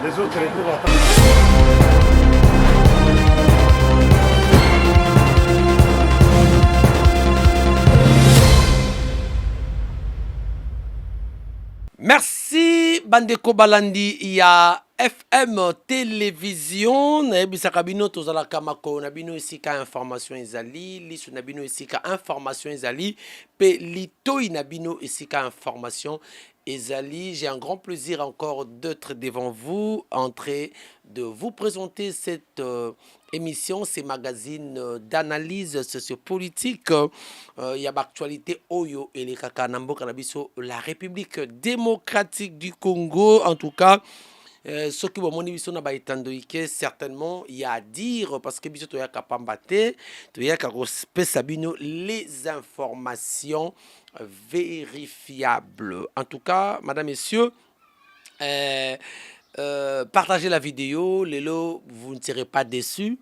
Les autres, les tours attendent. Merci bandeko balandi ya FM télévision nayebisaka bino tozalaka makolo na bino esika information ezali liso na bino esika information ezali pe litoi na bino esika information ezali. J'ai un grand plaisir encore d'être devant vous, en train de vous présenter cette émission, ces magazines d'analyse sociopolitique. Il y a l'actualité Oyo et les Kakanambo Kanabiso, la République démocratique du Congo, en tout cas. Ce qui va mon émission n'a pas été certainement il y a à dire parce que biso to ya kapambate to ya ka sabino les informations vérifiables. En tout cas, madame, messieurs, partagez la vidéo. Lelo, vous ne serez pas déçus.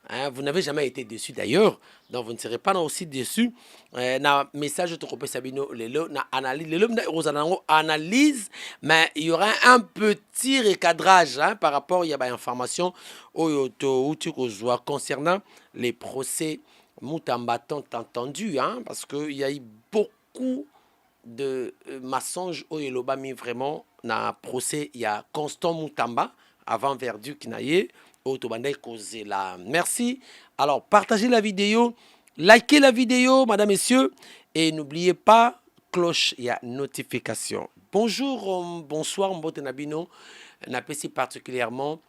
Hein, vous n'avez jamais été déçu d'ailleurs, donc vous ne serez pas aussi déçu. Na message de Kopé Sabino, lelo na analyse, lelo na Rosanango analyse, mais il y aura un petit recadrage hein, par rapport il y a des informations concernant les procès Moutamba tant entendu, hein, parce qu'il y a eu beaucoup de mensonges au Yelobami vraiment na procès il y a Constant Moutamba avant verdict qui n'a eu. Merci. Alors, partagez la vidéo, likez la vidéo, madame, messieurs, et n'oubliez pas, cloche, il y a notification. Bonjour, bonsoir, Mbote Nabino. N'apprécie particulièrement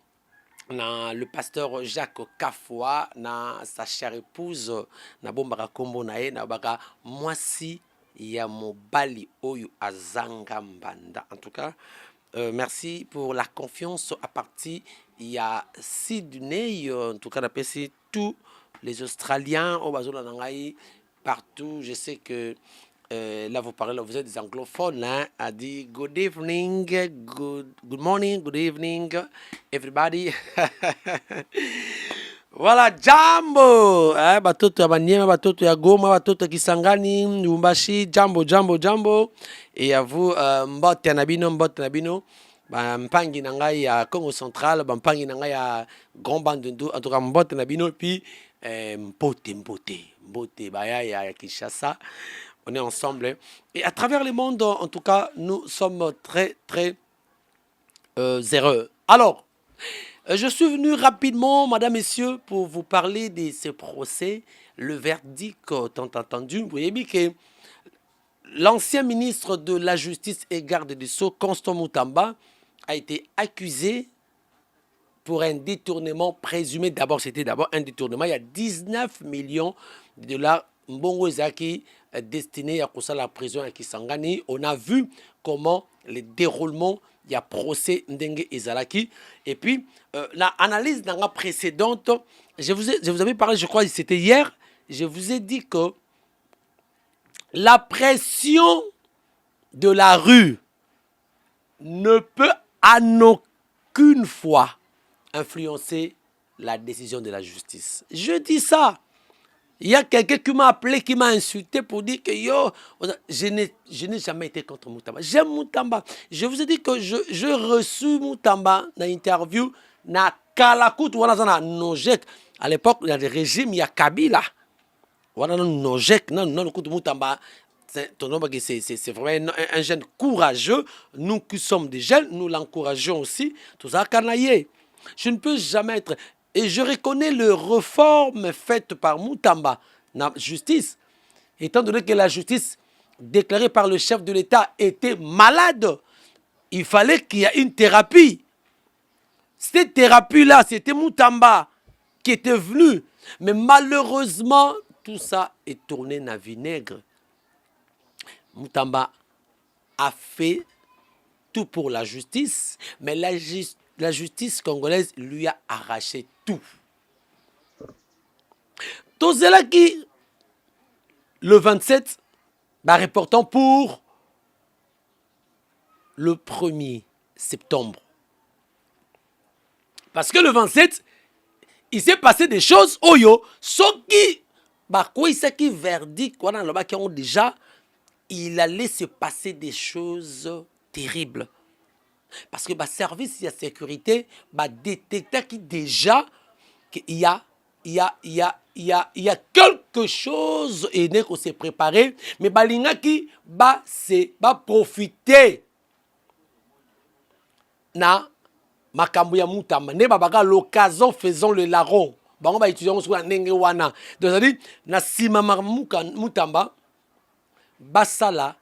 le pasteur Jacques Kafoa, sa chère épouse, Nabombara Kombo Nae, Nabaka Mwasi, Yamobali Oyu Azangambanda. En tout cas, merci pour la confiance à partir. Il y a Sydney, en tout cas, d'apprécier tous les Australiens, au Bazola Nangaï, partout. Je sais que là, vous parlez, vous êtes des anglophones, hein, a dit good evening, good morning, good evening, everybody. Voilà, jambo, batoto ya Baniema, batoto ya Goma, batoto ya Kisangani, Lumbashi, jambo, jambo, jambo. Et à vous, mbote nabino, mbote nabino. Mpangi nanga ya Congo Central, mpangi nanga ya Grand Bandundu, en tout cas mbote nabino, puis mbote, baya ya Kinshasa. On est ensemble. Et à travers le monde, en tout cas, nous sommes très, très heureux. Alors, je suis venu rapidement, madame, messieurs, pour vous parler de ce procès, le verdict tant entendu. Vous voyez bien que l'ancien ministre de la Justice et garde des Sceaux, Constant Moutamba, a été accusé pour un détournement présumé. D'abord, c'était d'abord un détournement. Il y a 19 millions de dollars Mbongo Zaki destinés à la prison à Kisangani. On a vu comment le déroulement il y a procès Ndenge Ezalaki. Et puis, l'analyse dans la précédente, je vous avais parlé, je crois que c'était hier, je vous ai dit que la pression de la rue ne peut en aucune fois influencer la décision de la justice. Je dis ça. Il y a quelqu'un qui m'a appelé, qui m'a insulté pour dire que yo, je n'ai jamais été contre Moutamba. J'aime Moutamba. Je vous ai dit que je reçu Moutamba dans l'interview na Kalakout ou na Nojek. À l'époque, il y a des régimes, il y a Kabila. Voilà, Nojek, non, Moutamba. C'est vraiment un jeune courageux. Nous qui sommes des jeunes, nous l'encourageons aussi. Tout ça, canaillé. Je ne peux jamais être... Et je reconnais les réformes faites par Moutamba dans la justice. Étant donné que la justice déclarée par le chef de l'État était malade, il fallait qu'il y ait une thérapie. Cette thérapie-là, c'était Moutamba qui était venu. Mais malheureusement, tout ça est tourné dans le vinaigre. Moutamba a fait tout pour la justice, mais la justice congolaise lui a arraché tout. Tout cela qui, le 27, reportant pour le 1er septembre. Parce que le 27, il s'est passé des choses, oyo, ce qui, quoi, il qui verdict, quoi, dans le bas qui ont déjà, il allait se passer des choses terribles. Parce que le service de sécurité détecte qui déjà qu'il y a quelque chose et qu'on s'est préparé, mais balinga qui va profiter na makambo ya Moutamba. Ne babaka l'occasion faisons le larron. Bango ba étudiant sur ndenge wana. Donc ça dit na sima Moutamba basala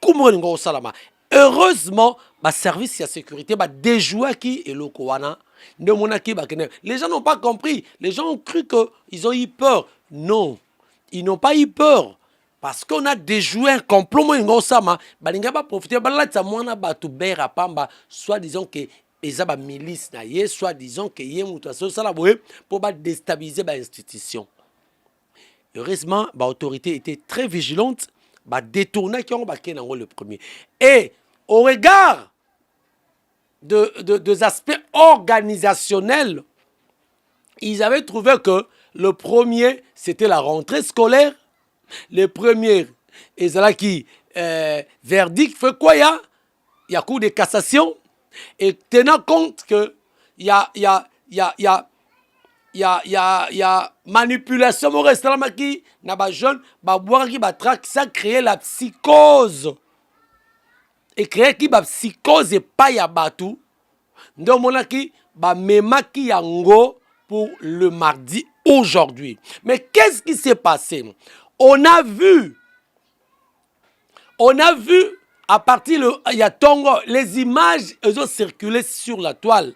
kumo ngo salama. Heureusement, le service de sécurité va déjouer qui est le Kowana. Les gens n'ont pas compris. Les gens ont cru qu'ils ont eu peur. Non, ils n'ont pas eu peur. Parce qu'on a déjoué un complot. Soit disons que les milices, soit disons que les pour déstabiliser l'institution. Heureusement, l'autorité était très vigilante. Détourner qui ont le premier. Et au regard des aspects organisationnels, ils avaient trouvé que le premier, c'était la rentrée scolaire. Le premier, et c'est là qui verdict fait quoi il y a cours de cassation. Et tenant compte que il y a manipulation au restaurant qui n'a pas jeune, boire qui traque, ça crée la psychose. Et créer qui ba psychose et pas ya batou. Donc mon qui ba mema qui yango pour le mardi aujourd'hui. Mais qu'est-ce qui s'est passé? On a vu à partir il y a Tongo les images elles ont circulé sur la toile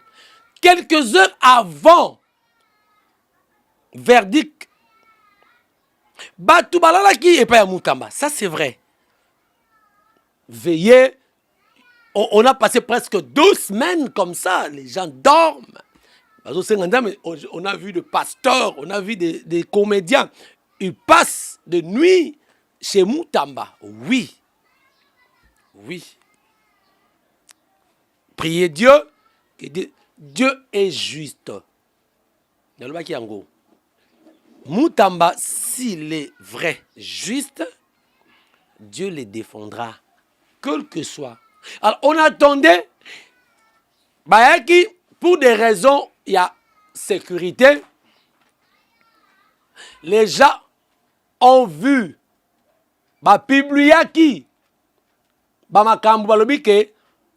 quelques heures avant verdict. Batou balala qui est pas ya Moutamba. Ça c'est vrai. Veillez. On a passé presque 2 semaines comme ça. Les gens dorment. On a vu des pasteurs, on a vu des comédiens. Ils passent de nuit chez Moutamba. Oui. Oui. Priez Dieu. Dieu est juste. Moutamba, s'il est vrai, juste, Dieu les défendra. Quel que soit. Alors, on attendait, pour des raisons, il y a sécurité. Les gens ont vu,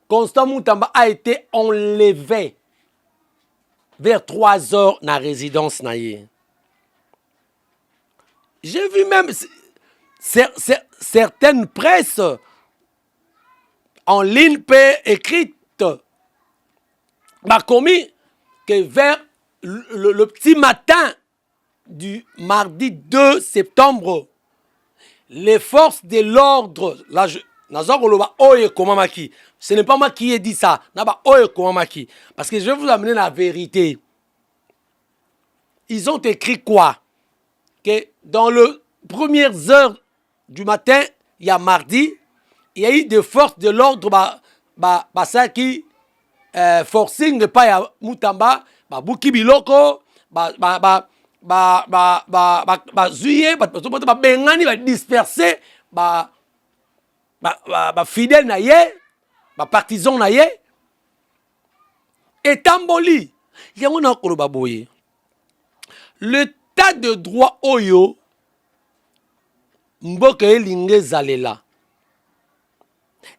Constant Moutamba a été enlevé vers 3 heures dans la résidence. J'ai vu même certaines presses en ligne écrite commis que vers le petit matin du mardi 2 septembre, les forces de l'ordre, là Ce n'est pas moi qui ai dit ça. Parce que je vais vous amener la vérité. Ils ont écrit quoi? Que dans les premières heures du matin, il y a mardi, il y a eu des forces de l'ordre ça qui forcing pas ya Mutamba, buki biloko, zuye, bengani, disperser, fidèle na ye, partisan na ye, et tamboli. Yango na koloba boye. L'état de droit oyo, mboka elinge zalela.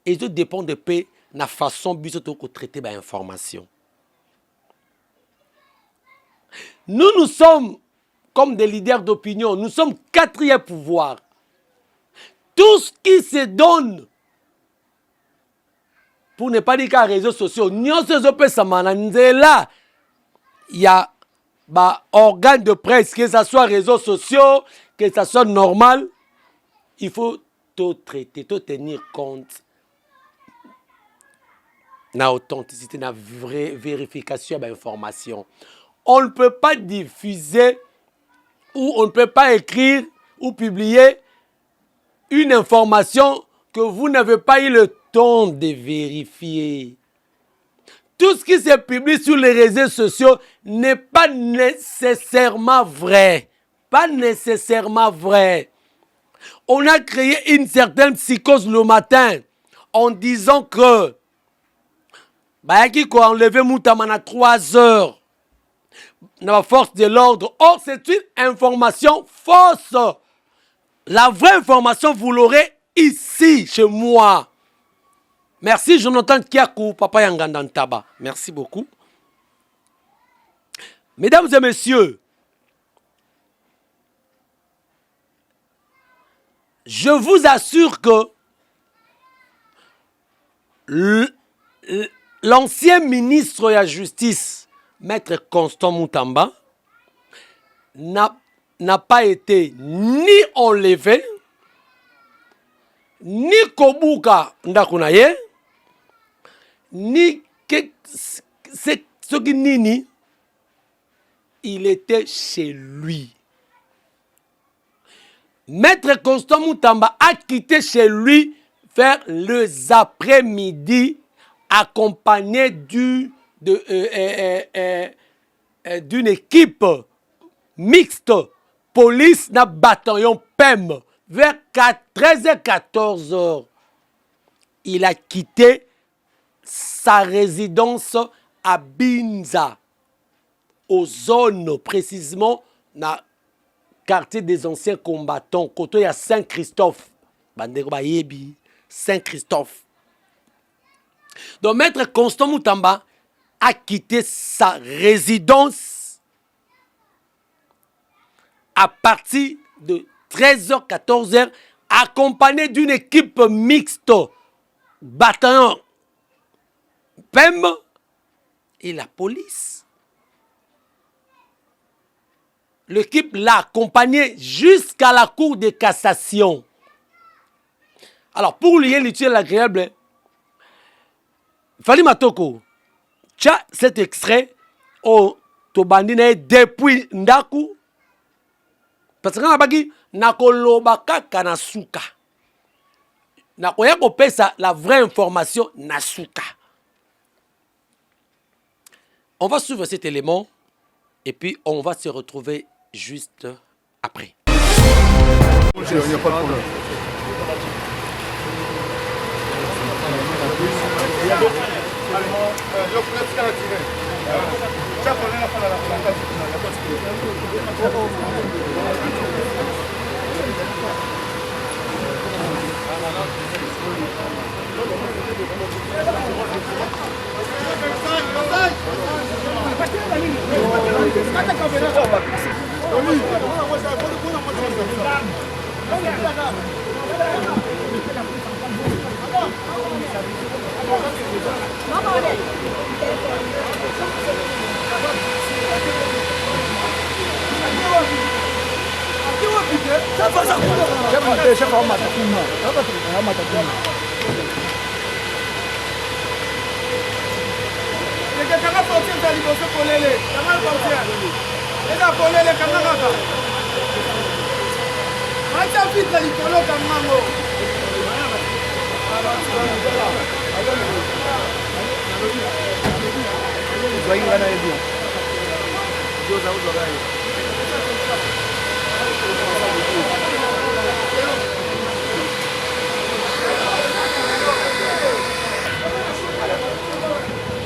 Et tout dépend de paix, la façon biso to traiter l'information. Nous sommes comme des leaders d'opinion, nous sommes quatrième pouvoir. Tout ce qui se donne, pour ne pas dire qu'à réseaux sociaux, il y a organes de presse, que ce soit réseaux sociaux, que ce soit normal, il faut tout traiter, tout tenir compte. Na authenticité, na vraie vérification de l'information. On ne peut pas diffuser ou on ne peut pas écrire ou publier une information que vous n'avez pas eu le temps de vérifier. Tout ce qui se publie sur les réseaux sociaux n'est pas nécessairement vrai. Pas nécessairement vrai. On a créé une certaine psychose le matin en disant que qui a enlevé Moutaman à 3 heures dans la force de l'ordre. Or, c'est une information fausse. La vraie information, vous l'aurez ici, chez moi. Merci, Jonathan Kiakou, Papa Yangandantaba. Merci beaucoup. Mesdames et messieurs, je vous assure que l'ancien ministre de la Justice, Maître Constant Moutamba, n'a pas été ni enlevé, ni Kobuka Ndakunaye, ni ce qui nini, il était chez lui. Maître Constant Moutamba a quitté chez lui vers les après-midi, accompagné d'une équipe mixte, police na bataillon PEM, vers 13h-14h. Il a quitté sa résidence à Binza, aux zones précisément na quartier des anciens combattants, côté à Saint-Christophe. Saint-Christophe. Donc, Maître Constant Moutamba a quitté sa résidence à partir de 13h, 14h, accompagné d'une équipe mixte, bataillon PEM et la police. L'équipe l'a accompagné jusqu'à la cour de cassation. Alors, pour lier l'utile agréable, Fali Matoko, tcha cet extrait au Tobandine depuis Ndaku, parce que nabaki nakolobaka kanasuka. Nakoya kopesa la vraie information nasuka. On va suivre cet élément et puis on va se retrouver juste après. Il n'y a pas de problème. Deixa eu falar uma Kanga portier za liboso polele. Kanga portier. Eza polele kanga kaka. Acha fitra likolo kangango. Zoinga na ebu. Joza uzo gani?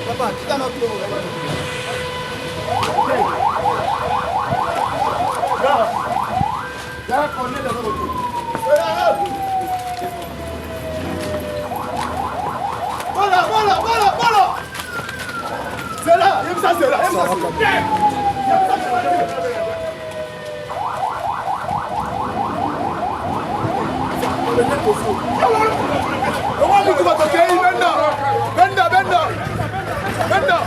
Papa, kita nak tu. Ya, corner dah tu. Bola, bola, bola, bola. C'est là, il me ça c'est là, il me ça. Comment tu vas toquer? Benda, benda, benda. Benda.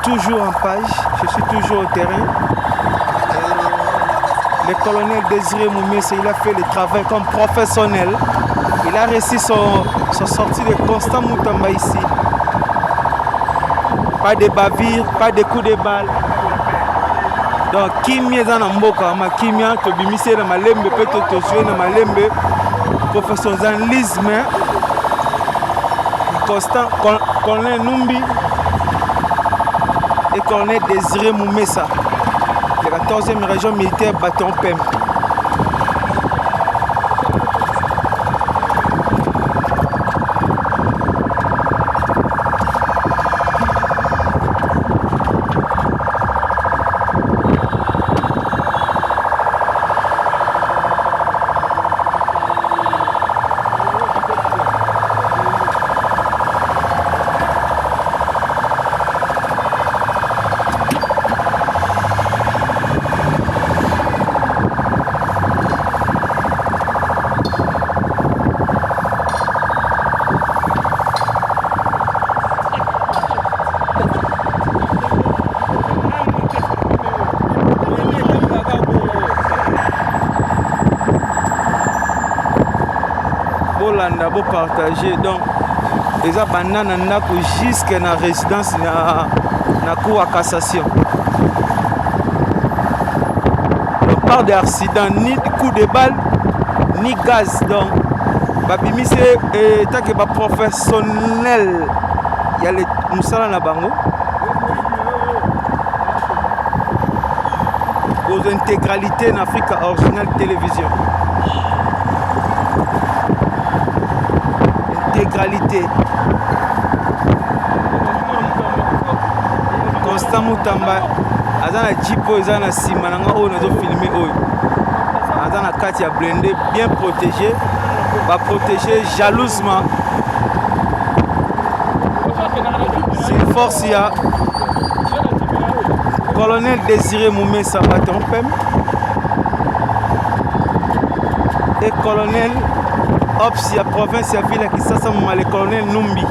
Toujours en page, je suis toujours au terrain. Le colonel Désiré Moumesse, il a fait le travail comme professionnel. Il a réussi son sortie de Constant Moutamba ici. Pas de bavures, pas de coups de balle. Donc, Kimia dans Mboka, ma Kimia, tu bimisé dans ma lembe, peut-être tu joues dans ma lembe. Professionnalisme, Constant, colonel Numbi. Et colonel Désiré Moumessa, de la 14e région militaire bâton PEM. bolanda bopartage donc eza banda na ndako jusque na résidence na cour à cassation. On parle d'accident, ni de coup de balle, ni gaz. Donc, babimise tant que professionnel, il y a les moussala na bango. Aux intégralités en Afrique Original Télévision. Intégralité. Constant Moutamba. Azana jipo ezana sima nanga oyo nazo filmer oyo. Azana kati ya blindé bien protégé. Va protéger jalousement. C'est force ya Colonel Désiré Moumé Sabaton Pem et Colonel Ops ya province ya ville qui s'assemble le Colonel Numbi.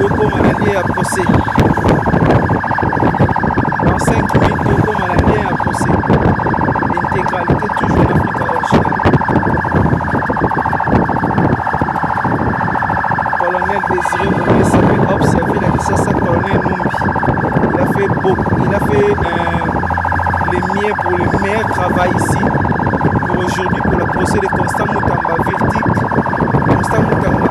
tokóma na lie ya procès. Dans 5 minutes tokóma na lie ya procès. L'intégralité toujours l'Afrique originale. Colonel Désiré Moïse avait observé la Kinshasa colonel Numbi. Il a fait les miens pour le meilleur travail ici. Pour aujourd'hui, pour le procès de Constant Moutamba, verdict. Constant Moutamba.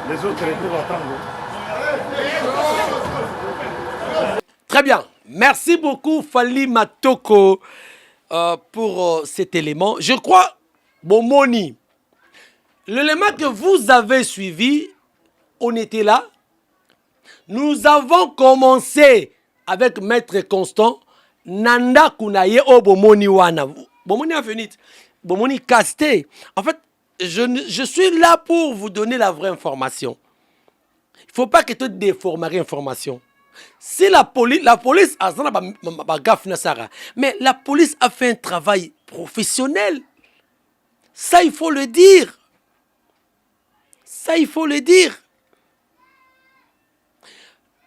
Les autres retours attendent. Très bien. Merci beaucoup, Fally Matoko, pour cet élément. Je crois, Bomoni, l'élément que vous avez suivi, on était là. Nous avons commencé avec Maître Constant. Nanda Kunaye o Bomoni Wana. Bomoni a fini. Bomoni casté. En fait, je suis là pour vous donner la vraie information. Il ne faut pas que tu déformes l'information. Si la police mais la police a fait un travail professionnel. Ça, il faut le dire. Ça, il faut le dire.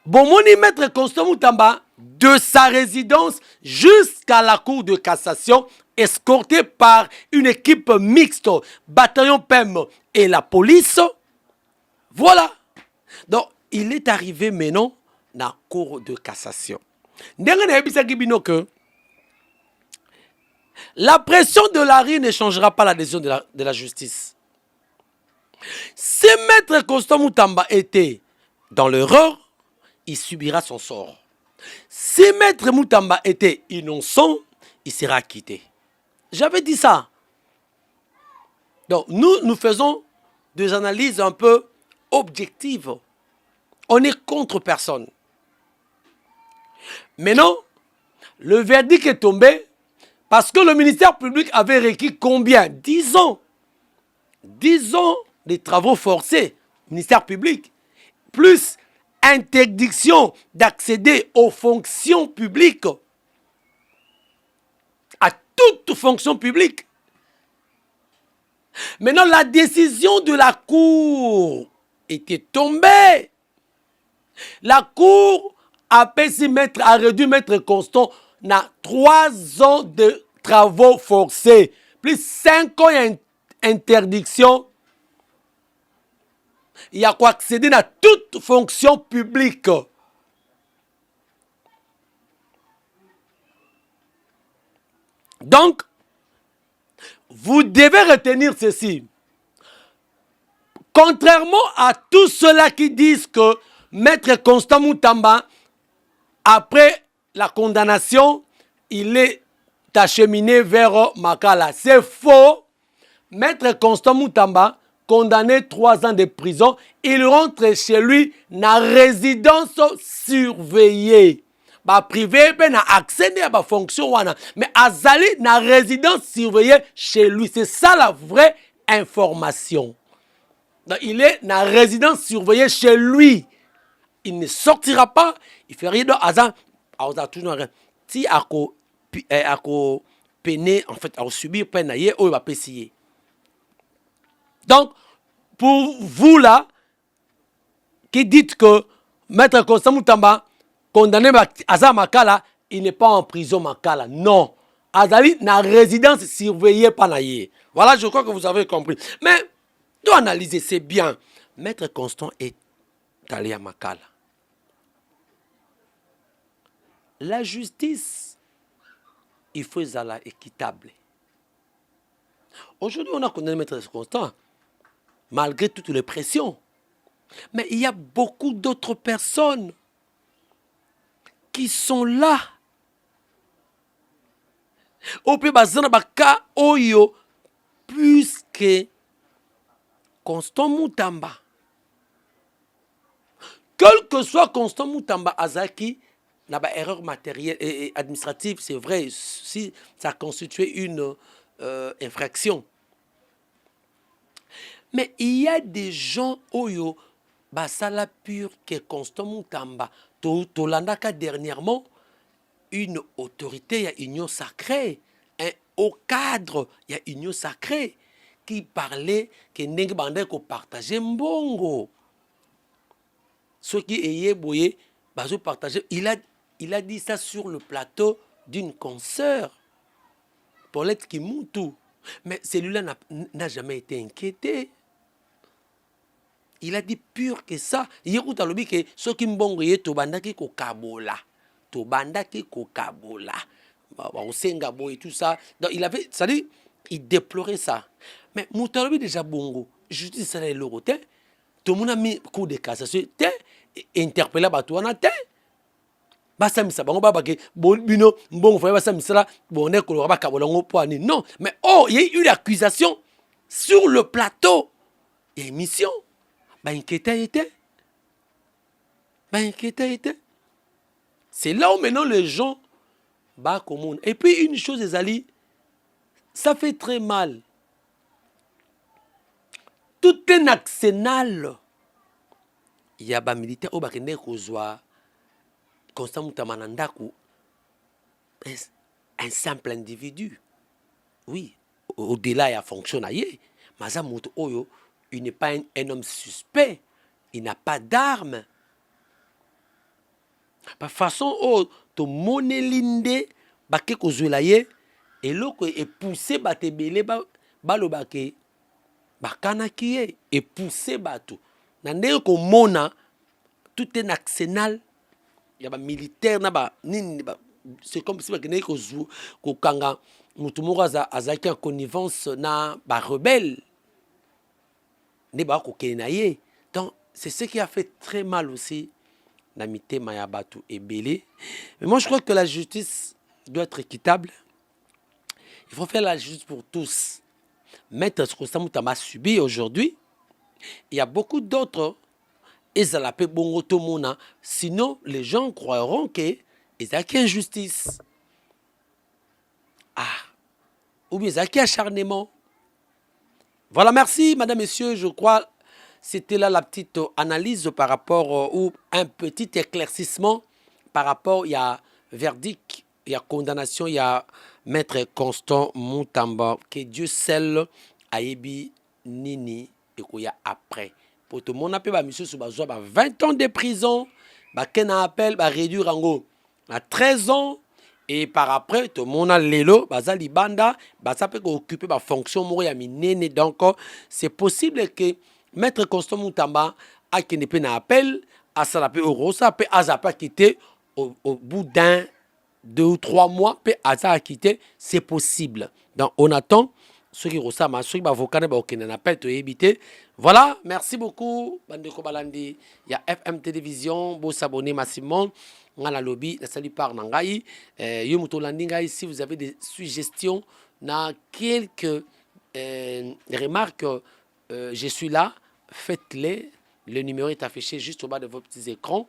Bomoni Maître Constant Moutamba, de sa résidence jusqu'à la cour de cassation, escorté par une équipe mixte, bataillon PEM et la police. Voilà. Donc, il est arrivé maintenant dans la cour de cassation. La pression de la rue ne changera pas la décision de la justice. Si Maître Constant Moutamba était dans l'erreur, il subira son sort. Si Maître Moutamba était innocent, il sera acquitté. J'avais dit ça. Donc, nous faisons des analyses un peu objectives. On est contre personne. Maintenant, le verdict est tombé parce que le ministère public avait requis combien? 10 ans. 10 ans de travaux forcés, ministère public, plus interdiction d'accéder aux fonctions publiques, à toute fonction publique. Maintenant, la décision de la Cour était tombée. La Cour a réduit Maître Constant à 3 ans de travaux forcés, plus 5 ans d'interdiction. Il y a quoi accéder à toute fonction publique. Donc, vous devez retenir ceci. Contrairement à tous ceux-là qui disent que Maître Constant Moutamba, après la condamnation, il est acheminé vers Makala. C'est faux. Maître Constant Moutamba, condamné 3 ans de prison, il rentre chez lui dans résidence surveillée. Privé, il a accès à la fonction. Mais Azali na résidence surveillée chez lui. C'est ça la vraie information. Donc, il est dans résidence surveillée chez lui. Il ne sortira pas. Il fait rien d'autre. Si ako peine, en fait, à subir peine, il va payer. Donc, pour vous là, qui dites que Maître Constant Moutamba, condamné à Makala, il n'est pas en prison Makala. Non. Azali, na résidence surveillée par naïe. Voilà, je crois que vous avez compris. Mais, doit analyser, c'est bien. Maître Constant est allé à Makala. La justice, il faut être équitable. Aujourd'hui, on a connu Maître Constant, malgré toutes les pressions. Mais il y a beaucoup d'autres personnes qui sont là. Au plus bazana baka oyo puisque Constant Moutamba, quel que soit Constant Moutamba Azaki, n'a pas erreur matérielle et administrative, c'est vrai, si ça constituait une infraction. Mais il y a des gens oyo basala pur que Constant Moutamba tolandaka dernièrement une autorité, il y a union sacrée, un haut cadre, il y a union sacrée qui parlait que ndenge bandé ko partager mbongo. Ceux qui ayez boyé, bazo partager, il a dit ça sur le plateau d'une consoeur, Paulette Kimuntu. Mais celui-là n'a jamais été inquiété. Il a dit pur que ça. Il a dit que ceux qui mbongo yé to bandaki ko kabola. Tobandaki kokabola, et tout ça. Donc il avait, ça dit, il déplorait ça. Mais Moutalobi déjà bongo, justice ça l'euro, tout le monde a mis coup de cassation, interpellé à Batouana, basa misa bango baba ke bino mbongo fa basa misala bonne ko ba kabola ngo poani. Non, mais oh, il y a eu l'accusation sur le plateau. Et émission, bah inquiété. C'est là où maintenant les gens battent commun. Et puis une chose, les alliés, ça fait très mal. Tout un arsenal. Il y a des militaires qui ont été Constant Moutamanandaku, un simple individu. Oui, au-delà, il y a fonctionnaire. Mais il n'est pas un homme suspect. Il n'a pas d'armes. De façon to monelinde bake kozwela ye eloko epoussé batebele balobake bakanaki ye epoussé bato na ndenge komona tout un arsenal ya ba militaire na ba nini ba, c'est comme si bakene kokanga mutu moko azaki en connivence na ba rebelle ne ba kokene na ye. Donc c'est ce qui a fait très mal aussi. Namité Mayabatu et Belé. Mais moi, je crois que la justice doit être équitable. Il faut faire la justice pour tous. Maître Constant Moutamba subi aujourd'hui. Il y a beaucoup d'autres. Ils ont l'appelé Bongo Tomona. Sinon, les gens croiront qu'il y a injustice. Ah. Ou bien il y a acharnement. Voilà, merci, madame, messieurs. Je crois. C'était là la petite analyse par rapport ou un petit éclaircissement par rapport, il y a verdict, il y a condamnation, il y a maître Constant Moutamba, que Dieu seul a ébi nini et qu'il y a après. Pour tout le monde, on a monsieur Soubazoua, 20 ans de prison, ken a appel, réduire en à 13 ans. Et par après, tout le monde a l'élo, bazali banda, ça peut occuper ma fonction, mourir à minene. Donc, c'est possible que Maître Constant Moutamba a qui n'est pas appel à Salapé au Rosa, peut Azapa quitter au bout d'un, 2 ou 3 mois, peut Azapa quitter, c'est possible. Donc on attend ceux qui ressemblent, ceux qui vont qui n'en appellent, éviter. Voilà, merci beaucoup. Bandeko Balandi, il y a FM Télévision, beau s'abonner massivement. On a lobby, la salut par Nangaï. Yomuto Landingaï, si vous avez des suggestions, dans quelques remarques. Je suis là, faites-les. Le numéro est affiché juste au bas de vos petits écrans.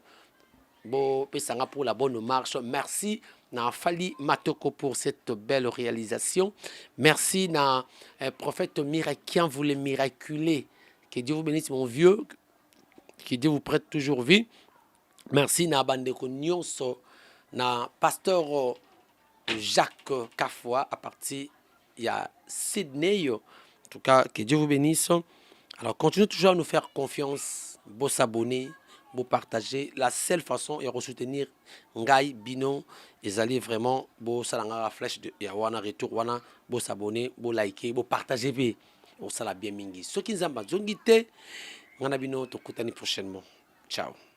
Bon, pour la bonne marche. Merci na Fali Matoko pour cette belle réalisation. Merci na prophète miraculeux, vous les miraculez. Que Dieu vous bénisse, mon vieux. Que Dieu vous prête toujours vie. Merci na Bandeko Nyonso, na pasteur Jacques Kafoua à partir il y a Sydney. En tout cas, que Dieu vous bénisse. Alors, continuez toujours à nous faire confiance. Beau s'abonner, vous partagez. La seule façon est de soutenir Ngai Bino. Ils allaient vraiment, vous salanga flèche de Yawana retour, wana, vous s'abonner, vous liker, vous partager, vous ça la bien mingi. Ce qui nous a zongi te, Ngana Bino, to koutani prochainement. Ciao.